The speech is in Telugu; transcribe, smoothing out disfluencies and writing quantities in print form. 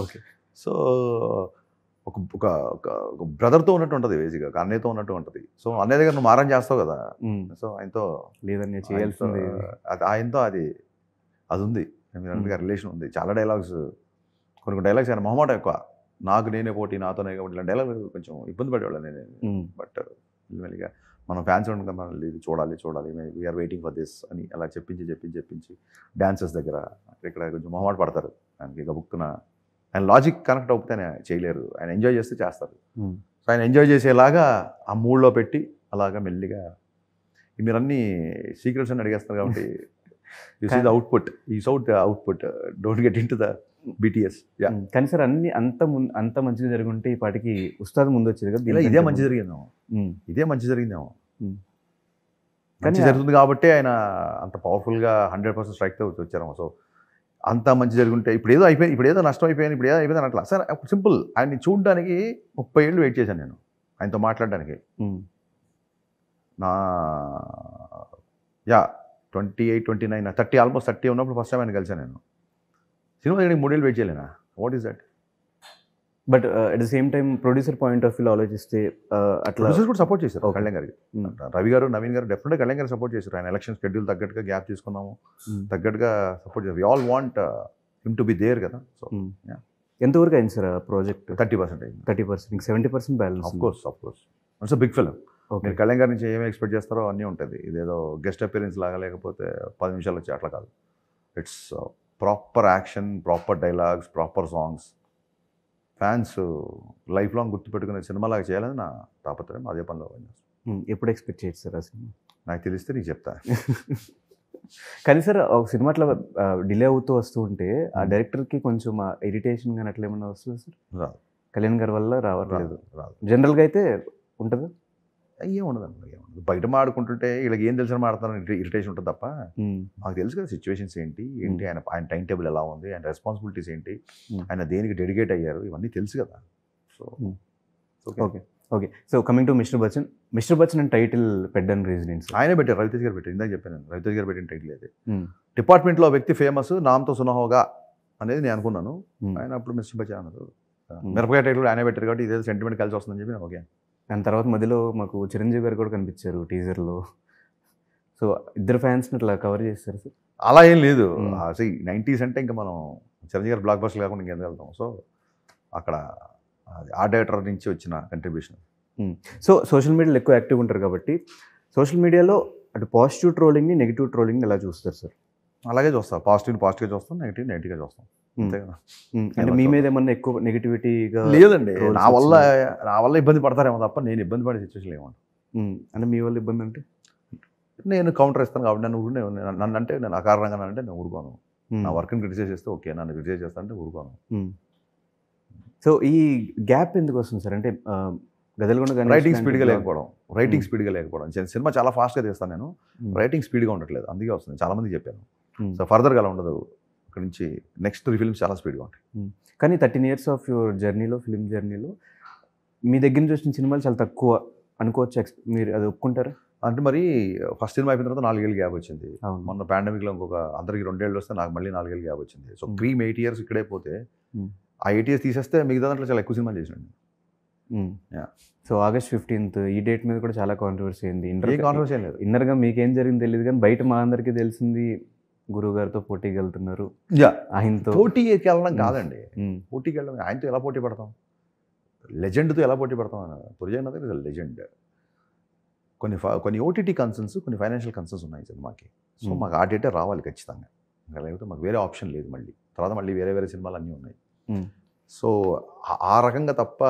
ఓకే. సో ఒక ఒక ఒక ఒక బ్రదర్‌తో ఉన్నట్టు ఉంటది బేసిక్‌గా. ఒక అన్నయ్యతో ఉన్నట్టు ఉంటది. సో అన్నయ్య దగ్గర నువ్వు మారం చేస్తావు కదా! సో ఆయనతో లేదన్నయ్య చేయాల్సింది. ఆయనతో అదుంది. మీరన్నట్టుగా రిలేషన్ ఉంది. చాలా డైలాగ్స్ కొన్ని కొన్ని డైలాగ్స్ ఆయన మొహమాటం ఎక్కువ. నాకు నేనే పోటీ, నాతోనే కాబట్టి ఇలాంటి డైలాగ్ కొంచెం ఇబ్బంది పడేవాళ్ళని నేను. బట్ మెల్లిమెల్లిగా మనం ఫ్యాన్స్ ఉండగా మనం ఇది చూడాలి వీఆర్ వెయిటింగ్ ఫర్ దిస్ అని అలా చెప్పించి డాన్సర్స్ దగ్గర ఇక్కడ కొంచెం మొహమాట పడతారు. ఆయనకి గబుక్కున ఆయన లాజిక్ కనెక్ట్ అవుతే ఆయన చేయలేరు. ఆయన ఎంజాయ్ చేస్తే చేస్తారు. సో ఆయన ఎంజాయ్ చేసేలాగా ఆ మూడ్లో పెట్టి అలాగా మెల్లిగా మీరు అన్ని సీక్రెట్స్ అని అడిగేస్తారు కాబట్టి యూ సీ ద అవుట్పుట్, ఈ sought the output, don't get into the BTS. కానీ సార్ అన్ని అంత మంచిగా జరుగుంటే ఈ పాటికి ఉస్తాద్ ముందు వచ్చేది కదా. ఇలా ఇదే మంచి జరిగిందేమో. మంచి జరుగుతుంది కాబట్టి ఆయన అంత పవర్ఫుల్గా 100% స్ట్రైక్తో వచ్చారేమో. సో అంత మంచి జరుగుంటే ఇప్పుడు ఏదో నష్టం అయిపోయాను, ఇప్పుడు ఏదో అయిపోయింది అట్లా. సార్ సింపుల్, ఆయన్ని చూడడానికి 30 ఏళ్ళు వెయిట్ చేశాను నేను ఆయనతో మాట్లాడడానికి. నా 28, 29, 30 ఆల్మోస్ట్ 30 ఉన్నప్పుడు ఫస్ట్ టైం ఆయన కలిసాను నేను. సినిమా చేయడానికి 3 ఏళ్ళు వెయిట్ చేయలేనా? What is that? But at the same time producer point of వ్యూలో ఆలోచిస్తే అట్లా ప్రొడ్యూసర్స్ కూడా సపోర్ట్ చేశారు కళ్యాణ్ గారికి. రవి గారు, నవీన్ గారు డెఫినెట్గా కళ్యాణ్ గారు సపోర్ట్ చేశారు. ఆయన ఎలక్షన్ షెడ్యూల్ తగ్గట్టుగా గ్యాప్ తీసుకున్నాము, తగ్గట్టుగా సపోర్ట్ చేశారు. We all want him to be there కదా. సో ఎంతవరకు అయింది సార్ ప్రాజెక్ట్? 30% అయింది. 30%, 70% balance. Of course it's big film. మీరు కళ్యాణ్ గారి నుంచి ఏమేమి ఎక్స్పెక్ట్ చేస్తారో అన్నీ ఉంటుంది. ఇదేదో గెస్ట్ అపియరెన్స్ లాగా లేకపోతే 10 నిమిషాలు వచ్చి అట్లా కాదు. It's proper action, proper dialogues, proper songs. Fans lifelong గుర్తుపెట్టుకునే సినిమాలాగా చేయాలని నా తాపత్రయం. అదే పనిలో పనిచేస్తాను. ఎప్పుడు ఎక్స్పెక్ట్ చేయొచ్చు సార్ ఆ సినిమా? నాకు తెలిస్తే నీకు చెప్తా. కానీ సార్ ఒక సినిమా అట్లా డిలే అవుతూ వస్తూ ఉంటే ఆ డైరెక్టర్కి కొంచెం ఇరిటేషన్ కానీ అట్లా ఏమన్నా వస్తుంది సార్? రాదు. కళ్యాణ్ గారి వల్ల రావట్లేదు. రాదు. జనరల్గా అయితే ఉంటుందా? ఏముండదండి. బయట మాడుకుంటుంటే వీళ్ళకి ఏం తెలిసిన మాడుతున్నారని ఇరిటేషన్ ఉంటుంది తప్ప మాకు తెలుసు కదా సిచ్యువేషన్స్ ఏంటి ఆయన టైం టేబుల్ ఎలా ఉంది, ఆయన రెస్పాన్సిబిలిటీస్ ఏంటి, ఆయన దేనికి డెడికేట్ అయ్యారు, ఇవన్నీ తెలుసు కదా. So okay. So coming to mister Bachchan అని టైటిల్ పెట్టడానికి రీజన్ ఏంటి? ఆయనే పెట్టారు, రవితేజ్ గారు పెట్టారు. ఇందాక చెప్పాను, రవితేజ్ గారు పెట్టిన టైటిల్ అయితే. డిపార్ట్మెంట్లో వ్యక్తి ఫేమస్, నామ్తో సునహోగా అనేది నేను అనుకున్నాను. ఆయన అప్పుడు మిస్టర్ బచ్చన్ అన్నారు. మిరపకాయ టైటిల్ ఆయనే పెట్టారు కాబట్టి ఇదే సెంటిమెంట్ కలిసి వస్తుందని చెప్పి నేను ఓకే. దాని తర్వాత మధ్యలో మాకు చిరంజీవి గారు కూడా కనిపించారు టీజర్లో. సో ఇద్దరు ఫ్యాన్స్ని అట్లా కవర్ చేస్తారు సార్? అలా ఏం లేదు. అసలు 90s అంటే ఇంకా మనం చిరంజీవి గారు బ్లాక్ బస్టర్ కాకుండా ఇంకెందుకు వెళ్తాం. సో అక్కడ ఆ డైరెక్టర్ నుంచి వచ్చిన కంట్రిబ్యూషన్. సో సోషల్ మీడియాలో ఎక్కువ యాక్టివ్ ఉంటారు కాబట్టి సోషల్ మీడియాలో అటు పాజిటివ్ ట్రోలింగ్ని, నెగిటివ్ ట్రోలింగ్ని ఎలా చూస్తారు సార్? అలాగే చూస్తాం. పాజిటివ్గా చూస్తాం, నెగిటివ్గా చూస్తాం. అంతే కదా. అంటే మీ మీద ఏమన్నా ఎక్కువ నెగిటివిటీగా? లేదండి, నా వల్ల ఇబ్బంది పడతారేమో తప్ప నేను ఇబ్బంది పడే సిచ్యువేషన్ ఏమో. అంటే మీ వల్ల ఇబ్బంది అంటే నేను కౌంటర్ ఇస్తాను కాబట్టి నన్ను అంటే నేను అకారణంగా అంటే నేను ఊరుకోను. నా వర్క్ని క్రిటిసైజ్ చేస్తే ఓకే, నన్ను క్రిటిసైజ్ చేస్తా అంటే ఊరుకోను. సో ఈ గ్యాప్ ఎందుకు వస్తుంది సార్? అంటే గదలగొండ రైటింగ్ స్పీడ్గా లేకపోవడం. సినిమా చాలా ఫాస్ట్గా తీస్తాను నేను, రైటింగ్ స్పీడ్గా ఉండట్లేదు, అందుకే వస్తుంది. చాలా మందికి చెప్పాను. సో ఫర్దర్గా అలా ఉండదు. ఇక్కడ నుంచి నెక్స్ట్ 3 ఫిల్మ్స్ చాలా స్పీడ్గా ఉంటాయి. కానీ 13 years ఆఫ్ యువర్ జర్నీలో, ఫిల్మ్ జర్నీలో మీ దగ్గర నుంచి వచ్చిన సినిమాలు చాలా తక్కువ అనుకోవచ్చు. మీరు అది ఒప్పుకుంటారా? అంటే మరి ఫస్ట్ సినిమా అయిపోయిన తర్వాత 4 ఏళ్ళు గ్యాప్ వచ్చింది. మొన్న పాండమిక్లో ఇంకొక అందరికి 2 ఏళ్ళు వస్తే నాకు మళ్ళీ 4 ఏళ్ళు గ్యాప్ వచ్చింది. సో 8 years ఇక్కడే పోతే ఆ 8 years తీసేస్తే మిగతా దాంట్లో చాలా ఎక్కువ సినిమాలు చేసినాను. సో August 15th ఈ డేట్ మీద కూడా చాలా కాంట్రవర్సీ అయింది. కాంట్రవర్సీ లేదు. ఇన్నర్గా మీకేం జరిగింది తెలియదు కానీ బయట మా అందరికీ తెలిసింది గురువు గారితో పోటీకి వెళ్తున్నారు. ఆయనతో పోటీకి వెళ్ళడం కాదండి, పోటీకి వెళ్ళడం ఆయనతో ఎలా పోటీ పడతాం, లెజెండ్తో ఎలా పోటీ పడతాం. పురుజన్ ఇస్ లెజెండ్. కొన్ని OTT కన్సర్న్స్, కొన్ని ఫైనాన్షియల్ కన్సర్న్స్ ఉన్నాయి సినిమాకి. సో మాకు ఆ డేటే రావాలి ఖచ్చితంగా, లేకపోతే మాకు వేరే ఆప్షన్ లేదు. మళ్ళీ తర్వాత వేరే సినిమాలు అన్నీ ఉన్నాయి. సో ఆ రకంగా తప్ప